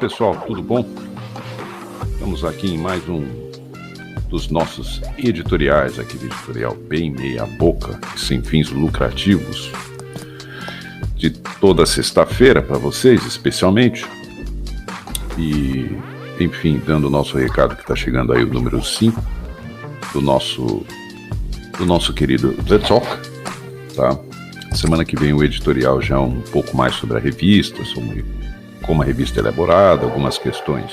pessoal, tudo bom? Estamos aqui em mais um dos nossos editoriais, aquele editorial bem meia boca, sem fins lucrativos, de toda sexta-feira para vocês, especialmente. E, enfim, dando o nosso recado que está chegando aí, o número 5 do nosso querido The Talk, tá? Semana que vem o editorial já um pouco mais sobre a revista, sobre como a revista é elaborada, algumas questões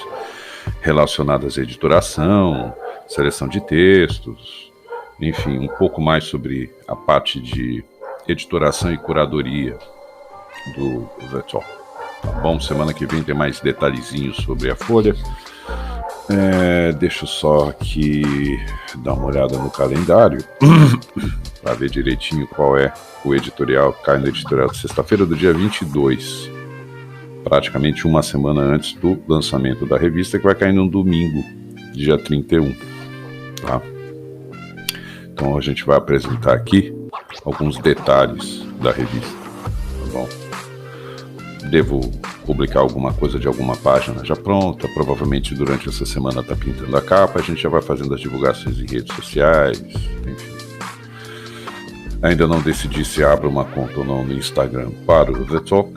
relacionadas à editoração, seleção de textos, enfim, um pouco mais sobre a parte de editoração e curadoria do The Talk. Tá bom? Semana que vem tem mais detalhezinhos sobre a Folha. Deixa eu só aqui dar uma olhada no calendário para ver direitinho qual é o editorial. Cai no editorial de sexta-feira do dia 22, praticamente uma semana antes do lançamento da revista, que vai cair no domingo, dia 31. Tá? Então a gente vai apresentar aqui alguns detalhes da revista. Tá bom? Devo publicar alguma coisa de alguma página já pronta, provavelmente durante essa semana está pintando a capa, a gente já vai fazendo as divulgações em redes sociais, enfim. Ainda não decidi se abro uma conta ou não no Instagram para o The Talk,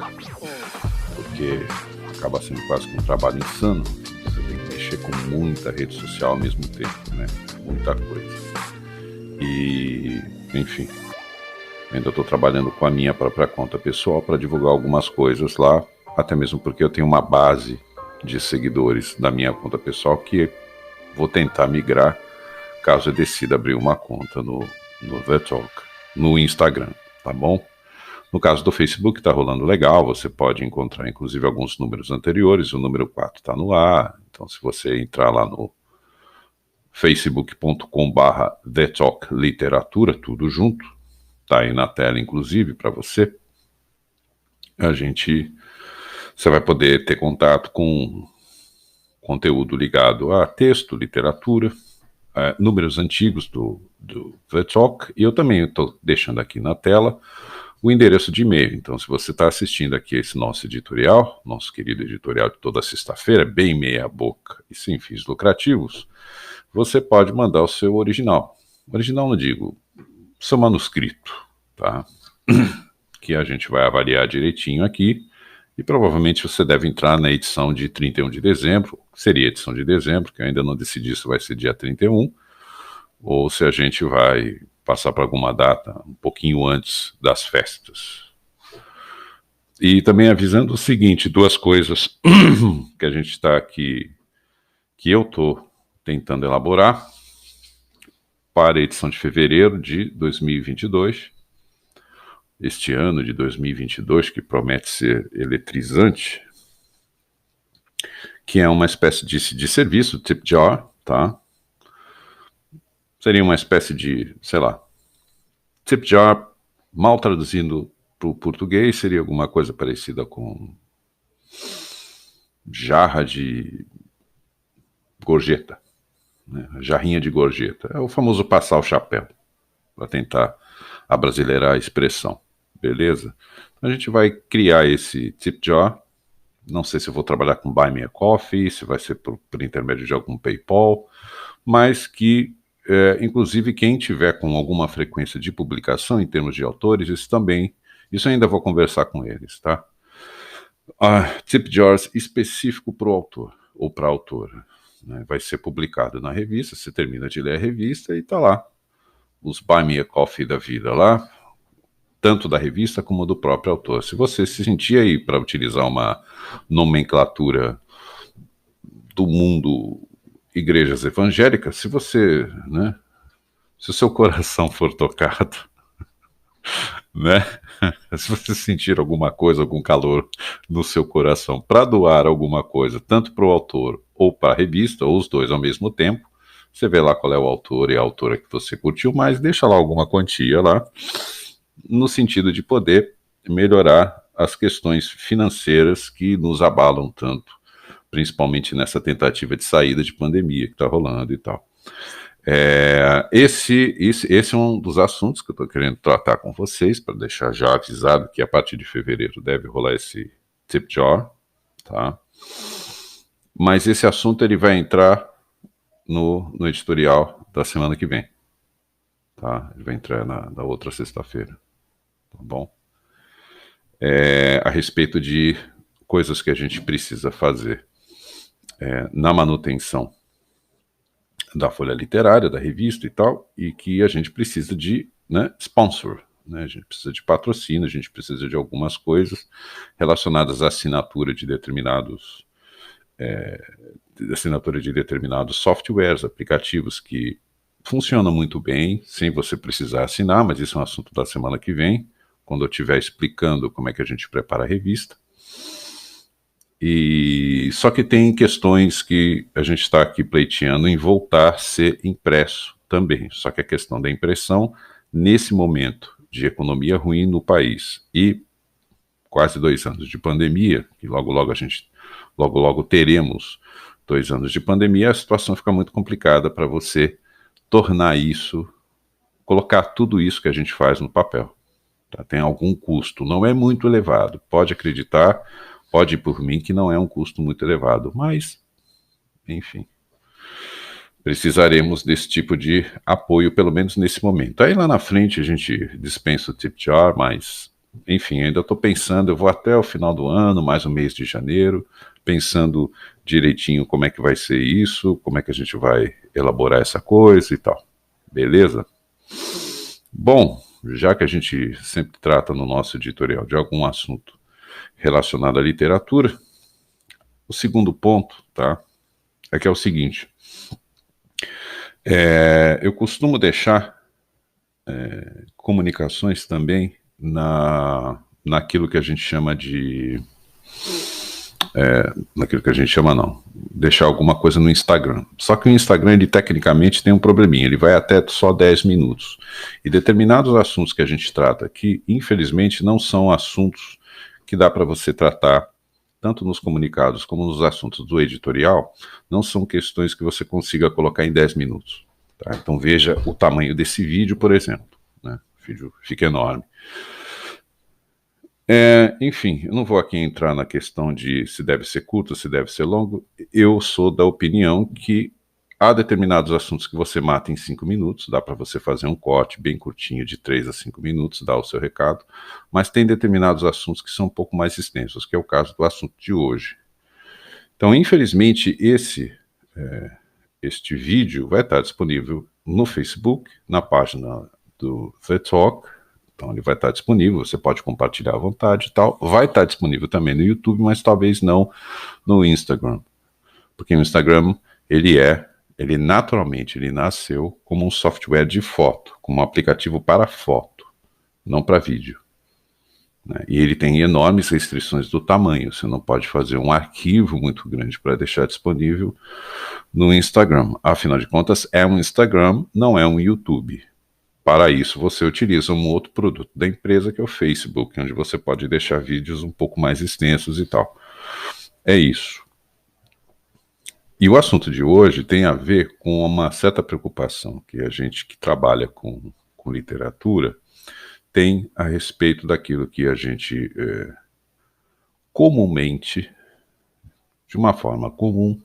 porque acaba sendo quase que um trabalho insano, você tem que mexer com muita rede social ao mesmo tempo, né? Muita coisa. E, enfim, ainda estou trabalhando com a minha própria conta pessoal para divulgar algumas coisas lá, até mesmo porque eu tenho uma base de seguidores da minha conta pessoal que vou tentar migrar caso eu decida abrir uma conta no The Talk, no Instagram, tá bom? No caso do Facebook está rolando legal, você pode encontrar inclusive alguns números anteriores, o número 4 está no ar, então se você entrar lá no facebook.com/The Talk Literatura, tudo junto, tá aí na tela inclusive para você, você vai poder ter contato com conteúdo ligado a texto, literatura, números antigos do The Talk, e eu também estou deixando aqui na tela o endereço de e-mail. Então, se você está assistindo aqui esse nosso editorial, nosso querido editorial de toda sexta-feira, bem meia boca e sem fins lucrativos, você pode mandar o seu original. Original não digo, seu manuscrito, tá? Que a gente vai avaliar direitinho aqui, e provavelmente você deve entrar na edição de 31 de dezembro, seria a edição de dezembro, que eu ainda não decidi se vai ser dia 31, ou se a gente vai passar para alguma data um pouquinho antes das festas. E também avisando o seguinte, duas coisas que a gente está aqui, que eu estou tentando elaborar para a edição de fevereiro de 2022, este ano de 2022, que promete ser eletrizante, que é uma espécie de serviço, tip jar, tá? Seria uma espécie de, sei lá, tip jar, mal traduzindo para o português, seria alguma coisa parecida com jarra de gorjeta, né? Jarrinha de gorjeta. É o famoso passar o chapéu, para tentar abrasileirar a expressão. Beleza? Então a gente vai criar esse tip jar. Não sei se eu vou trabalhar com Buy Me a Coffee, se vai ser por intermédio de algum PayPal, mas que, inclusive, quem tiver com alguma frequência de publicação em termos de autores, isso ainda vou conversar com eles, tá? Tip jars específico para o autor, ou para a autora, né? Vai ser publicado na revista, você termina de ler a revista e tá lá, os Buy Me a Coffee da vida lá, tanto da revista como do próprio autor. Se você se sentir aí para utilizar uma nomenclatura do mundo igrejas evangélicas, se você, né, se o seu coração for tocado, né, se você sentir alguma coisa, algum calor no seu coração para doar alguma coisa, tanto para o autor ou para a revista, ou os dois ao mesmo tempo, você vê lá qual é o autor e a autora que você curtiu mais, deixa lá alguma quantia lá, no sentido de poder melhorar as questões financeiras que nos abalam tanto, principalmente nessa tentativa de saída de pandemia que está rolando e tal. Esse é um dos assuntos que eu estou querendo tratar com vocês, para deixar já avisado que a partir de fevereiro deve rolar esse tip jar, tá? Mas esse assunto ele vai entrar no editorial da semana que vem. Tá? Ele vai entrar na outra sexta-feira. Tá bom? A respeito de coisas que a gente precisa fazer na manutenção da folha literária, da revista e tal, e que a gente precisa de sponsor, né? A gente precisa de patrocínio, a gente precisa de algumas coisas relacionadas à assinatura de determinados softwares, aplicativos que funcionam muito bem, sem você precisar assinar, mas isso é um assunto da semana que vem, quando eu estiver explicando como é que a gente prepara a revista. E só que tem questões que a gente está aqui pleiteando em voltar a ser impresso também. Só que a questão da impressão, nesse momento de economia ruim no país e quase 2 anos de pandemia, que logo logo teremos 2 anos de pandemia, a situação fica muito complicada para você tornar isso, colocar tudo isso que a gente faz no papel. Tá? Tem algum custo, não é muito elevado, pode acreditar, pode ir por mim que não é um custo muito elevado, mas, enfim, precisaremos desse tipo de apoio, pelo menos nesse momento. Aí lá na frente a gente dispensa o tip jar, mas, enfim, ainda estou pensando, eu vou até o final do ano, mais o mês de janeiro, pensando direitinho como é que vai ser isso, como é que a gente vai elaborar essa coisa e tal. Beleza? Bom, já que a gente sempre trata no nosso editorial de algum assunto relacionado à literatura, o segundo ponto, tá, é que é o seguinte, eu costumo deixar comunicações também naquilo que a gente chama de... naquilo que a gente chama não, deixar alguma coisa no Instagram. Só que o Instagram, ele tecnicamente tem um probleminha, ele vai até só 10 minutos. E determinados assuntos que a gente trata aqui, infelizmente, não são assuntos que dá para você tratar, tanto nos comunicados como nos assuntos do editorial, não são questões que você consiga colocar em 10 minutos. Tá? Então veja o tamanho desse vídeo, por exemplo. Né? O vídeo fica enorme. Enfim, eu não vou aqui entrar na questão de se deve ser curto, se deve ser longo. Eu sou da opinião que há determinados assuntos que você mata em 5 minutos, dá para você fazer um corte bem curtinho de 3 a 5 minutos, dar o seu recado, mas tem determinados assuntos que são um pouco mais extensos, que é o caso do assunto de hoje. Então, infelizmente, este vídeo vai estar disponível no Facebook, na página do The Talk. Então ele vai estar disponível, você pode compartilhar à vontade e tal. Vai estar disponível também no YouTube, mas talvez não no Instagram. Porque o Instagram, ele naturalmente, ele nasceu como um software de foto, como um aplicativo para foto, não para vídeo. Né? E ele tem enormes restrições do tamanho. Você não pode fazer um arquivo muito grande para deixar disponível no Instagram. Afinal de contas, é um Instagram, não é um YouTube. Para isso, você utiliza um outro produto da empresa, que é o Facebook, onde você pode deixar vídeos um pouco mais extensos e tal. É isso. E o assunto de hoje tem a ver com uma certa preocupação que a gente que trabalha com literatura tem a respeito daquilo que a gente comumente, de uma forma comum,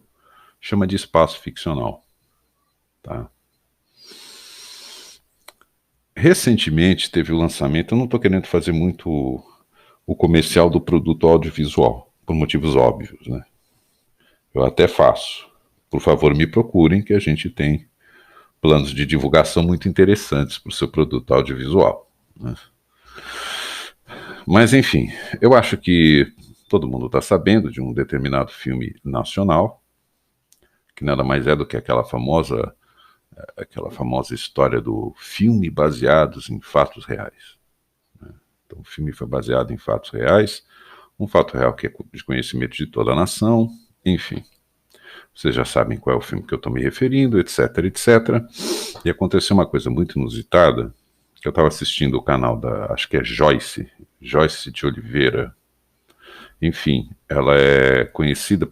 chama de espaço ficcional. Tá? Recentemente teve o lançamento, eu não estou querendo fazer muito o comercial do produto audiovisual, por motivos óbvios, né? Eu até faço. Por favor, me procurem, que a gente tem planos de divulgação muito interessantes para o seu produto audiovisual. Né? Mas, enfim, eu acho que todo mundo está sabendo de um determinado filme nacional, que nada mais é do que aquela famosa história do filme baseados em fatos reais. Então, o filme foi baseado em fatos reais, um fato real que é de conhecimento de toda a nação, enfim. Vocês já sabem qual é o filme que eu estou me referindo, etc, etc. E aconteceu uma coisa muito inusitada, que eu estava assistindo o canal da, acho que é Joyce de Oliveira. Enfim, ela é conhecida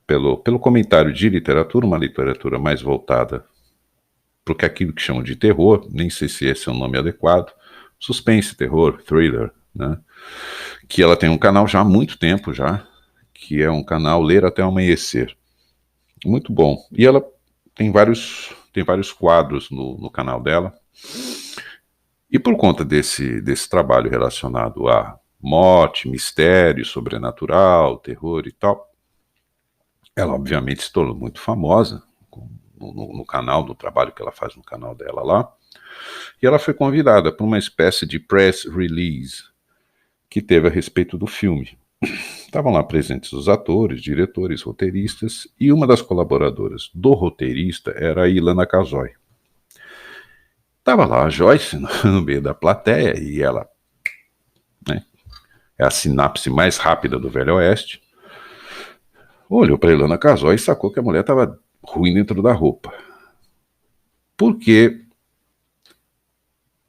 pelo comentário de literatura, uma literatura mais voltada para aquilo que chamam de terror, nem sei se esse é o nome adequado, suspense, terror, thriller, né? Que ela tem um canal já há muito tempo já, que é um canal Ler Até o Amanhecer. Muito bom. E ela tem vários quadros no canal dela. E por conta desse trabalho relacionado a morte, mistério, sobrenatural, terror e tal, ela obviamente se tornou muito famosa no canal, no trabalho que ela faz no canal dela lá. E ela foi convidada para uma espécie de press release que teve a respeito do filme. Estavam lá presentes os atores, diretores, roteiristas, e uma das colaboradoras do roteirista era a Ilana Casoy. Estava lá a Joyce no meio da plateia e ela, né, é a sinapse mais rápida do Velho Oeste, olhou para a Ilana Casoy e sacou que a mulher estava ruim dentro da roupa. Porque,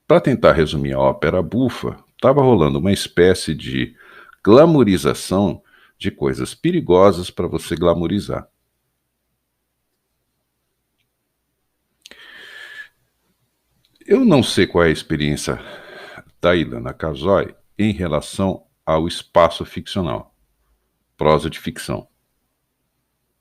para tentar resumir a ópera bufa, estava rolando uma espécie de glamourização de coisas perigosas para você glamourizar. Eu não sei qual é a experiência da Ilana Casoy em relação ao espaço ficcional, prosa de ficção.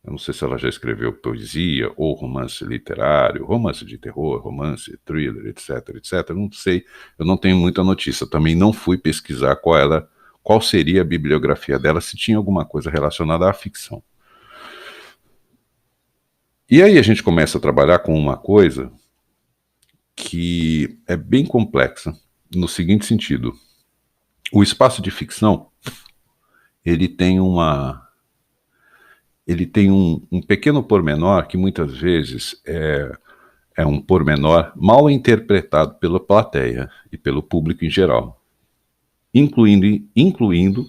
Eu não sei se ela já escreveu poesia ou romance literário, romance de terror, romance, thriller, etc, etc. Eu não sei, eu não tenho muita notícia. Também não fui pesquisar qual seria a bibliografia dela, se tinha alguma coisa relacionada à ficção. E aí a gente começa a trabalhar com uma coisa que é bem complexa, no seguinte sentido. O espaço de ficção, ele tem um pequeno pormenor que muitas vezes é um pormenor mal interpretado pela plateia e pelo público em geral, incluindo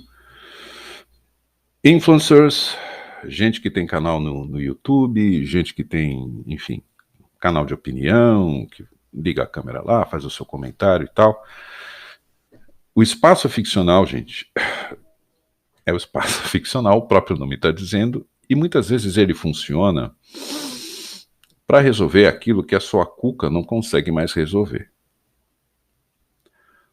influencers, gente que tem canal no YouTube, gente que tem, enfim, canal de opinião, que liga a câmera lá, faz o seu comentário e tal. O espaço ficcional, gente, é o espaço ficcional, o próprio nome está dizendo, e muitas vezes ele funciona para resolver aquilo que a sua cuca não consegue mais resolver.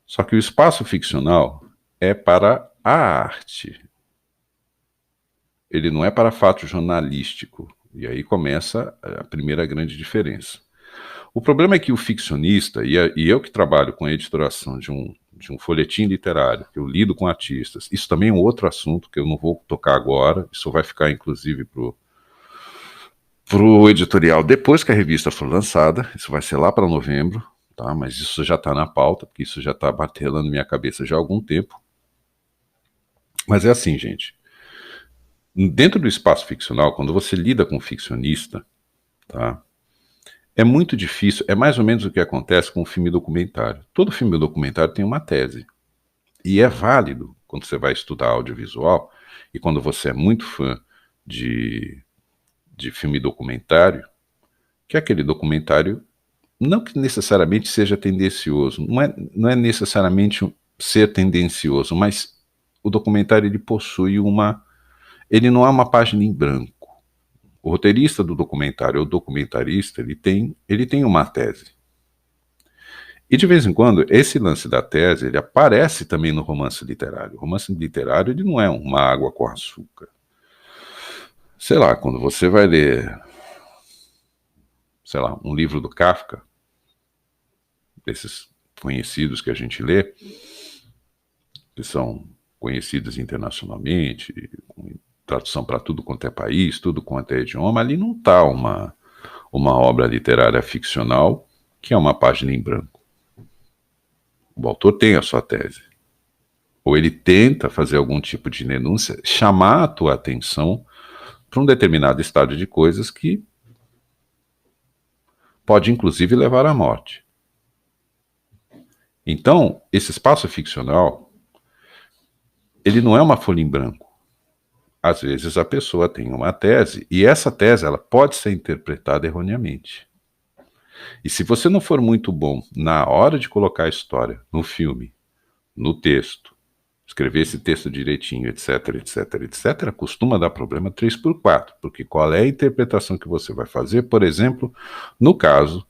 Só que o espaço ficcional é para a arte. Ele não é para fato jornalístico. E aí começa a primeira grande diferença. O problema é que o ficcionista, e eu que trabalho com a editoração de um folhetim literário, que eu lido com artistas, isso também é um outro assunto que eu não vou tocar agora, isso vai ficar inclusive pro editorial depois que a revista for lançada, isso vai ser lá para novembro, tá? Mas isso já está na pauta, porque isso já está martelando minha cabeça já há algum tempo. Mas é assim, gente. Dentro do espaço ficcional, quando você lida com um ficcionista, tá? É muito difícil, é mais ou menos o que acontece com o filme documentário. Todo filme documentário tem uma tese. E é válido, quando você vai estudar audiovisual, e quando você é muito fã de filme documentário, que aquele documentário não que necessariamente seja tendencioso, não é necessariamente ser tendencioso, mas o documentário ele possui ele não é uma página em branco. O roteirista do documentário, ou documentarista, ele tem uma tese. E de vez em quando, esse lance da tese, ele aparece também no romance literário. O romance literário, ele não é uma água com açúcar. Sei lá, quando você vai ler, sei lá, um livro do Kafka, desses conhecidos que a gente lê, que são conhecidos internacionalmente, com tradução para tudo quanto é país, tudo quanto é idioma, ali não está uma obra literária ficcional que é uma página em branco. O autor tem a sua tese. Ou ele tenta fazer algum tipo de denúncia, chamar a tua atenção para um determinado estado de coisas que pode inclusive levar à morte. Então, esse espaço ficcional, ele não é uma folha em branco. Às vezes a pessoa tem uma tese, e essa tese ela pode ser interpretada erroneamente. E se você não for muito bom na hora de colocar a história no filme, no texto, escrever esse texto direitinho, etc, etc, etc, costuma dar problema 3x4, porque qual é a interpretação que você vai fazer, por exemplo, no caso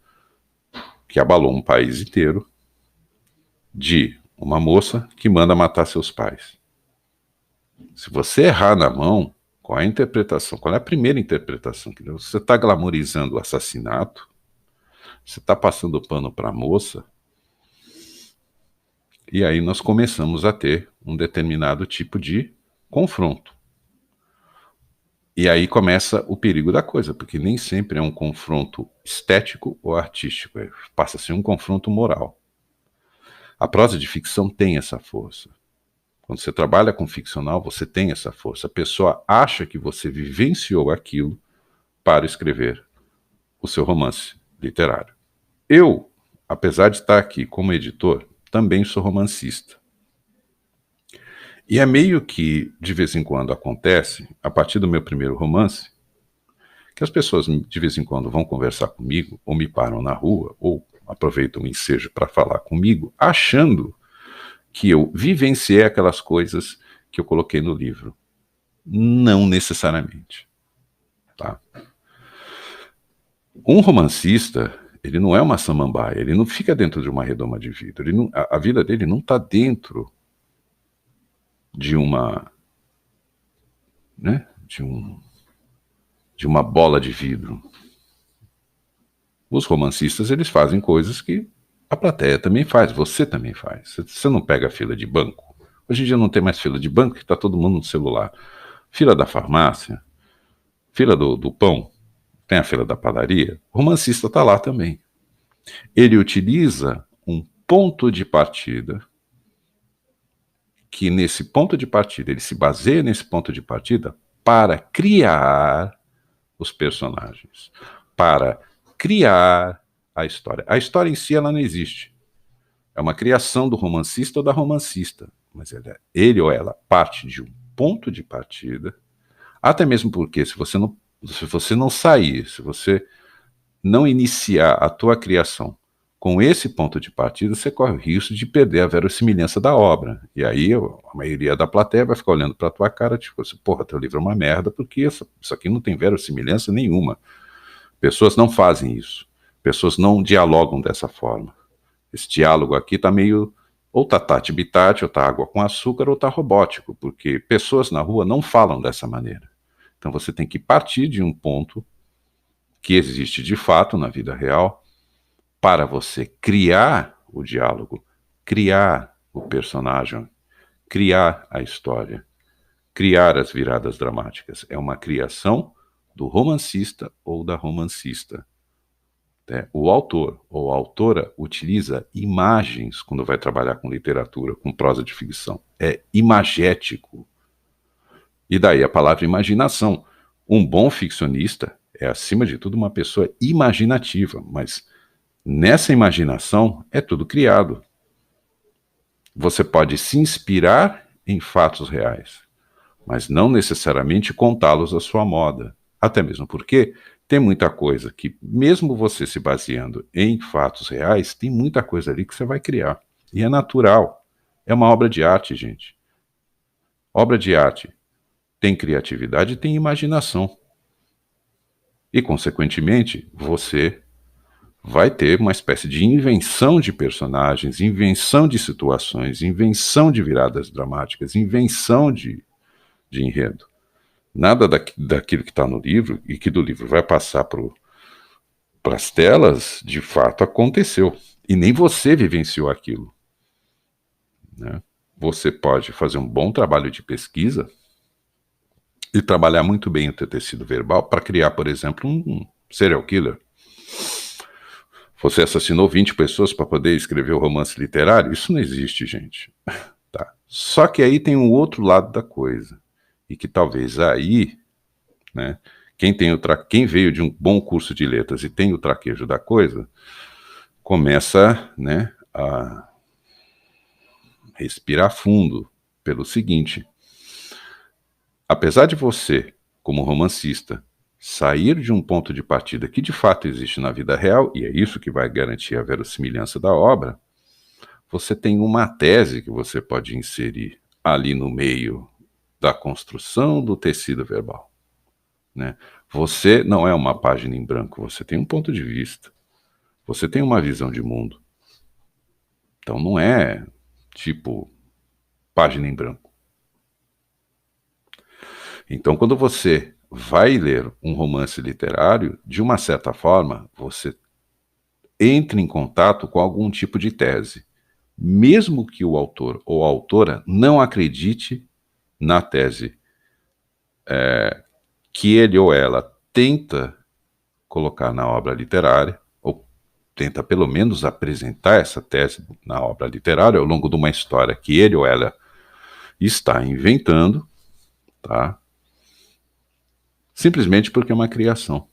que abalou um país inteiro, de uma moça que manda matar seus pais. Se você errar na mão, qual é a interpretação? Qual é a primeira interpretação que deu? Você está glamorizando o assassinato? Você está passando pano para a moça? E aí nós começamos a ter um determinado tipo de confronto. E aí começa o perigo da coisa, porque nem sempre é um confronto estético ou artístico, passa a ser um confronto moral. A prosa de ficção tem essa força. Quando você trabalha com ficcional, você tem essa força. A pessoa acha que você vivenciou aquilo para escrever o seu romance literário. Eu, apesar de estar aqui como editor, também sou romancista. E é meio que, de vez em quando, acontece, a partir do meu primeiro romance, que as pessoas de vez em quando vão conversar comigo, ou me param na rua, ou aproveitam o ensejo para falar comigo, achando que eu vivenciei aquelas coisas que eu coloquei no livro. Não necessariamente. Tá? Um romancista, ele não é uma samambaia, ele não fica dentro de uma redoma de vidro. Ele não, a vida dele não está dentro de uma, né, de uma bola de vidro. Os romancistas, eles fazem coisas que a plateia também faz, você também faz. Você não pega a fila de banco. Hoje em dia não tem mais fila de banco, que está todo mundo no celular. Fila da farmácia, fila do pão, tem a fila da padaria. O romancista está lá também. Ele utiliza um ponto de partida, que nesse ponto de partida, ele se baseia nesse ponto de partida para criar os personagens, para criar a história. A história em si, ela não existe. É uma criação do romancista ou da romancista, mas ele ou ela parte de um ponto de partida, até mesmo porque se você não sair, se você não iniciar a tua criação com esse ponto de partida, você corre o risco de perder a verossimilhança da obra. E aí a maioria da plateia vai ficar olhando para a tua cara, tipo assim, porra, teu livro é uma merda, porque isso aqui não tem verossimilhança nenhuma. Pessoas não fazem isso. Pessoas não dialogam dessa forma. Esse diálogo aqui está meio, ou tá tati-bitate, ou tá água com açúcar, ou tá robótico, porque pessoas na rua não falam dessa maneira. Então você tem que partir de um ponto que existe de fato na vida real, para você criar o diálogo, criar o personagem, criar a história, criar as viradas dramáticas. É uma criação do romancista ou da romancista. O autor ou a autora utiliza imagens quando vai trabalhar com literatura, com prosa de ficção. É imagético. E daí a palavra imaginação. Um bom ficcionista é, acima de tudo, uma pessoa imaginativa, mas nessa imaginação é tudo criado. Você pode se inspirar em fatos reais, mas não necessariamente contá-los à sua moda. Até mesmo porque tem muita coisa que, mesmo você se baseando em fatos reais, tem muita coisa ali que você vai criar. E é natural. É uma obra de arte, gente. Obra de arte tem criatividade e tem imaginação. E, consequentemente, você vai ter uma espécie de invenção de personagens, invenção de situações, invenção de viradas dramáticas, invenção de enredo. Nada daquilo que está no livro e que do livro vai passar para as telas, de fato aconteceu. E nem você vivenciou aquilo. Né? Você pode fazer um bom trabalho de pesquisa e trabalhar muito bem o teu tecido verbal para criar, por exemplo, um serial killer. Você assassinou 20 pessoas para poder escrever o romance literário? Isso não existe, gente. Tá. Só que aí tem um outro lado da coisa. E que talvez aí, né, quem veio de um bom curso de letras e tem o traquejo da coisa, começa, né, a respirar fundo pelo seguinte: apesar de você, como romancista, sair de um ponto de partida que de fato existe na vida real, e é isso que vai garantir a verossimilhança da obra, você tem uma tese que você pode inserir ali no meio da construção do tecido verbal. Né? Você não é uma página em branco, você tem um ponto de vista, você tem uma visão de mundo. Então não é tipo página em branco. Então, quando você vai ler um romance literário, de uma certa forma, você entra em contato com algum tipo de tese, mesmo que o autor ou a autora não acredite na tese que ele ou ela tenta colocar na obra literária, ou tenta pelo menos apresentar essa tese na obra literária ao longo de uma história que ele ou ela está inventando, tá? Simplesmente porque é uma criação.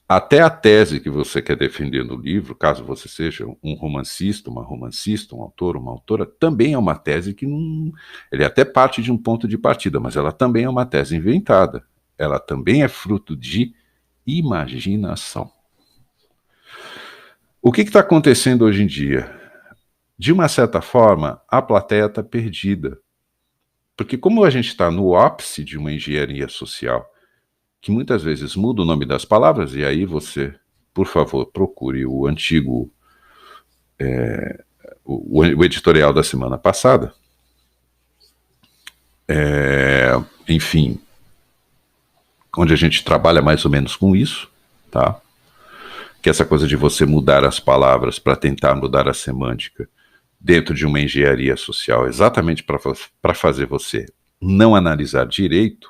Até a tese que você quer defender no livro, caso você seja um romancista, um autor, uma autora, também é uma tese que não. Ele até parte de um ponto de partida, mas ela também é uma tese inventada. Ela também é fruto de imaginação. O que está acontecendo hoje em dia? De uma certa forma, a plateia está perdida. Porque, como a gente está no ápice de uma engenharia social, que muitas vezes muda o nome das palavras, e aí você, por favor, procure o antigo, o editorial da semana passada. Enfim, onde a gente trabalha mais ou menos com isso, tá? Que é essa coisa de você mudar as palavras para tentar mudar a semântica dentro de uma engenharia social, exatamente para fazer você não analisar direito.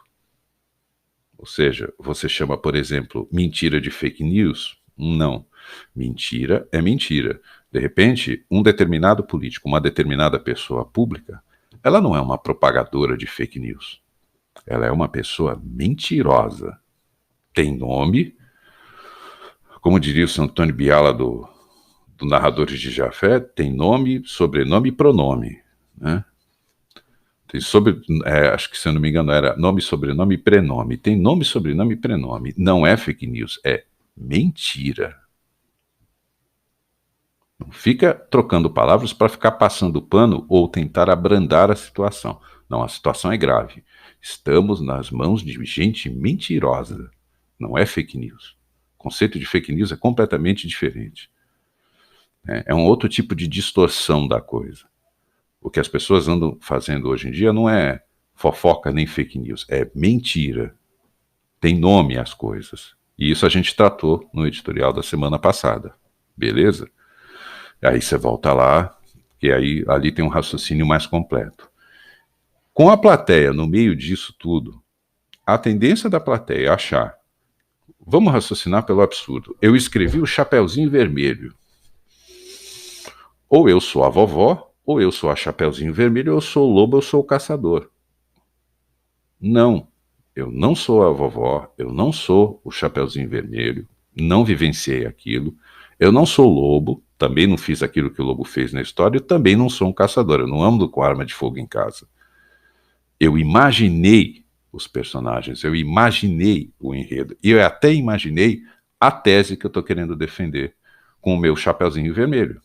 Ou seja, você chama, por exemplo, mentira de fake news? Não. Mentira é mentira. De repente, um determinado político, uma determinada pessoa pública, ela não é uma propagadora de fake news. Ela é uma pessoa mentirosa. Tem nome, como diria o São Antônio Biala do Narradores de Jafé, tem nome, sobrenome e pronome. Né? Acho que, se eu não me engano, era nome, sobrenome e prenome. Tem nome, sobrenome e prenome. Não é fake news, é mentira. Não fica trocando palavras para ficar passando pano ou tentar abrandar a situação. Não, a situação é grave. Estamos nas mãos de gente mentirosa. Não é fake news. O conceito de fake news é completamente diferente. É um outro tipo de distorção da coisa. O que as pessoas andam fazendo hoje em dia não é fofoca nem fake news, é mentira. Tem nome às coisas. E isso a gente tratou no editorial da semana passada. Beleza? Aí você volta lá, e aí ali tem um raciocínio mais completo. Com a plateia no meio disso tudo, a tendência da plateia é achar, vamos raciocinar pelo absurdo, eu escrevi o Chapeuzinho Vermelho. Ou eu sou a vovó, ou eu sou a Chapeuzinho Vermelho, ou eu sou o lobo, ou eu sou o caçador. Não, eu não sou a vovó, eu não sou o Chapeuzinho Vermelho, não vivenciei aquilo, eu não sou o lobo, também não fiz aquilo que o lobo fez na história, eu também não sou um caçador, eu não ando com arma de fogo em casa. Eu imaginei os personagens, eu imaginei o enredo, e eu até imaginei a tese que eu estou querendo defender com o meu Chapeuzinho Vermelho.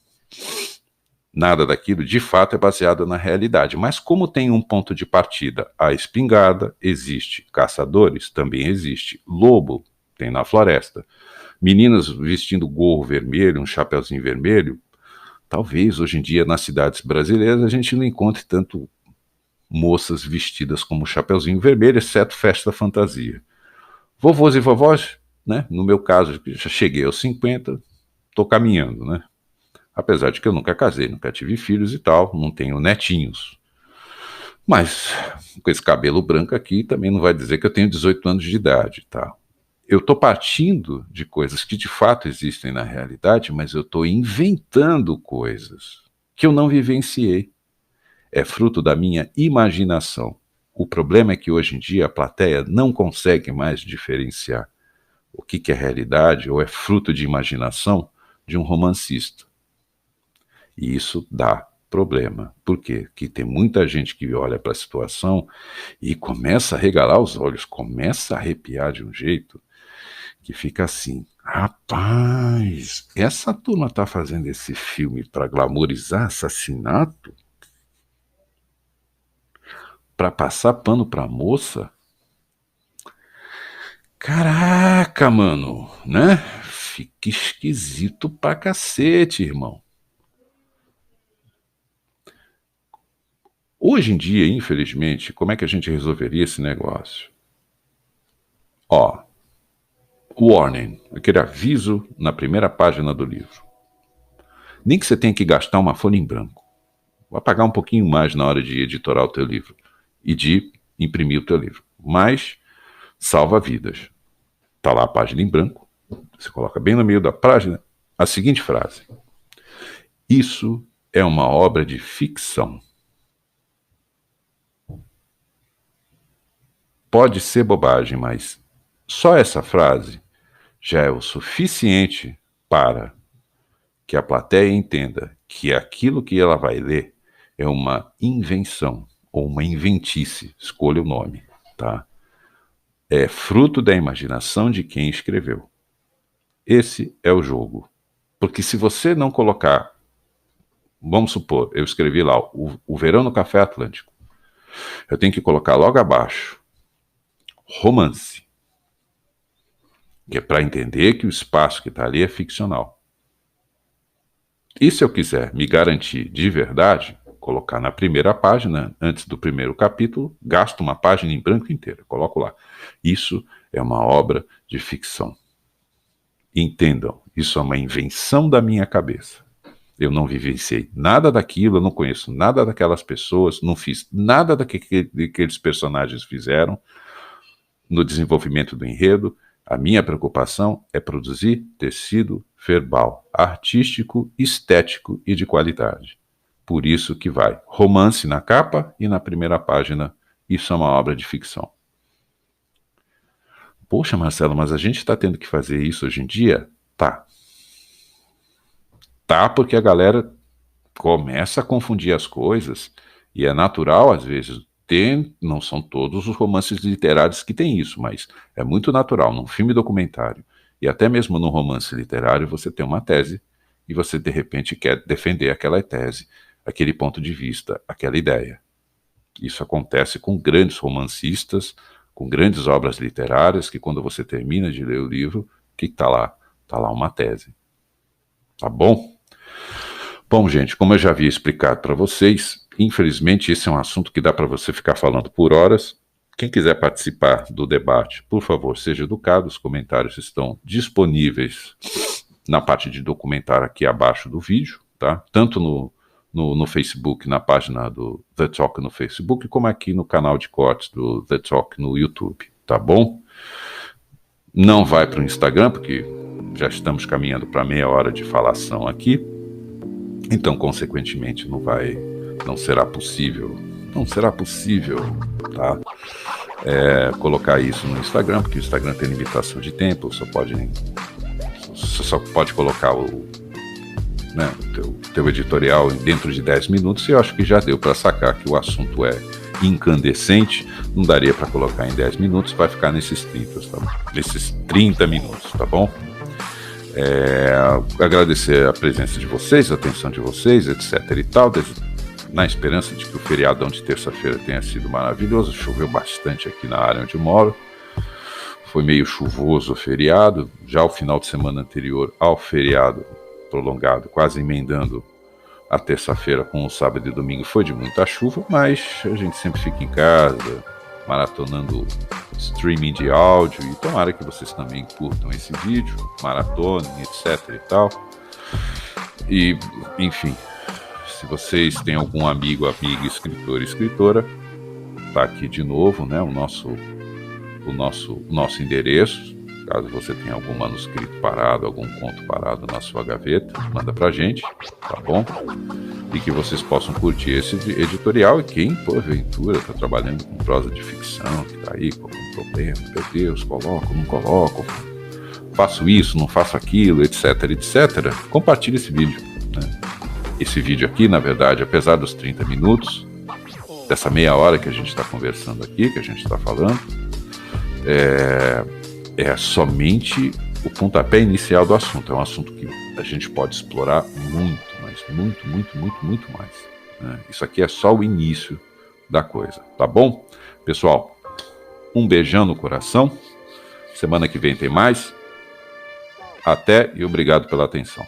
Nada daquilo, de fato, é baseado na realidade. Mas como tem um ponto de partida, a espingarda, existe. Caçadores, também existe. Lobo, tem na floresta. Meninas vestindo gorro vermelho, um chapeuzinho vermelho. Talvez, hoje em dia, nas cidades brasileiras, a gente não encontre tanto moças vestidas como chapeuzinho vermelho, exceto festa fantasia. Vovôs e vovós, né? No meu caso, já cheguei aos 50, estou caminhando, né? Apesar de que eu nunca casei, nunca tive filhos e tal, não tenho netinhos. Mas com esse cabelo branco aqui também não vai dizer que eu tenho 18 anos de idade, tá? Eu estou partindo de coisas que de fato existem na realidade, mas eu estou inventando coisas que eu não vivenciei. É fruto da minha imaginação. O problema é que hoje em dia a plateia não consegue mais diferenciar o que é realidade ou é fruto de imaginação de um romancista. E isso dá problema. Por quê? Porque tem muita gente que olha para a situação e começa a regalar os olhos, começa a arrepiar de um jeito que fica assim: rapaz, essa turma tá fazendo esse filme para glamorizar assassinato? Para passar pano pra moça? Caraca, mano, né? Fica esquisito pra cacete, irmão. Hoje em dia, infelizmente, como é que a gente resolveria esse negócio? Ó, warning, aquele aviso na primeira página do livro. Nem que você tenha que gastar uma folha em branco. Vai pagar um pouquinho mais na hora de editorar o teu livro e de imprimir o teu livro. Mas salva vidas. Está lá a página em branco. Você coloca bem no meio da página a seguinte frase: isso é uma obra de ficção. Pode ser bobagem, mas só essa frase já é o suficiente para que a plateia entenda que aquilo que ela vai ler é uma invenção ou uma inventice, escolha o nome, tá? É fruto da imaginação de quem escreveu. Esse é o jogo. Porque se você não colocar, vamos supor, eu escrevi lá, o Verão no Café Atlântico, eu tenho que colocar logo abaixo, romance, que é para entender que o espaço que está ali é ficcional. E se eu quiser me garantir de verdade, colocar na primeira página, antes do primeiro capítulo, gasto uma página em branco inteira, coloco lá. Isso é uma obra de ficção. Entendam, isso é uma invenção da minha cabeça. Eu não vivenciei nada daquilo, eu não conheço nada daquelas pessoas, não fiz nada daqueles personagens fizeram no desenvolvimento do enredo. A minha preocupação é produzir tecido verbal, artístico, estético e de qualidade. Por isso que vai romance na capa e na primeira página. Isso é uma obra de ficção. Poxa, Marcelo, mas a gente está tendo que fazer isso hoje em dia? Tá. Tá, porque a galera começa a confundir as coisas e é natural, às vezes, não são todos os romances literários que têm isso, mas é muito natural num filme documentário e até mesmo num romance literário você tem uma tese e você de repente quer defender aquela tese, aquele ponto de vista, aquela ideia. Isso acontece com grandes romancistas, com grandes obras literárias, que quando você termina de ler o livro, o que está lá? Está lá uma tese. Tá bom? Bom, gente, como eu já havia explicado para vocês, infelizmente esse é um assunto que dá para você ficar falando por horas. Quem quiser participar do debate, por favor, seja educado. Os comentários estão disponíveis na parte de documentário aqui abaixo do vídeo, tá? Tanto no Facebook, na página do The Talk no Facebook, como aqui no canal de cortes do The Talk no YouTube, tá bom? Não vai para o Instagram, porque já estamos caminhando para meia hora de falação aqui. Então, consequentemente, não será possível, tá? Colocar isso no Instagram, porque o Instagram tem limitação de tempo, você só pode colocar teu editorial dentro de 10 minutos, e eu acho que já deu para sacar que o assunto é incandescente, não daria para colocar em 10 minutos, vai ficar nesses 30 minutos, tá bom? Agradecer a presença de vocês, a atenção de vocês, etc e tal, na esperança de que o feriadão de terça-feira tenha sido maravilhoso. Choveu bastante aqui na área onde moro, foi meio chuvoso o feriado, já o final de semana anterior ao feriado prolongado, quase emendando a terça-feira com o sábado e domingo, foi de muita chuva, mas a gente sempre fica em casa, maratonando streaming de áudio, e tomara que vocês também curtam esse vídeo, maratonem, etc e tal. E, enfim, se vocês têm algum amigo, amiga, escritor, escritora, tá aqui de novo, né, o nosso endereço. Caso você tenha algum manuscrito parado, algum conto parado na sua gaveta, manda pra gente, tá bom? E que vocês possam curtir esse editorial. E quem, porventura, está trabalhando com prosa de ficção, que tá aí com algum problema, meu Deus, coloco, não coloco, faço isso, não faço aquilo, etc, etc, compartilhe esse vídeo, né? Esse vídeo aqui, na verdade, apesar dos 30 minutos, dessa meia hora que a gente está conversando aqui, que a gente está falando, é somente o pontapé inicial do assunto. É um assunto que a gente pode explorar muito, mas muito mais, né? Isso aqui é só o início da coisa, tá bom? Pessoal, um beijão no coração. Semana que vem tem mais. Até e obrigado pela atenção.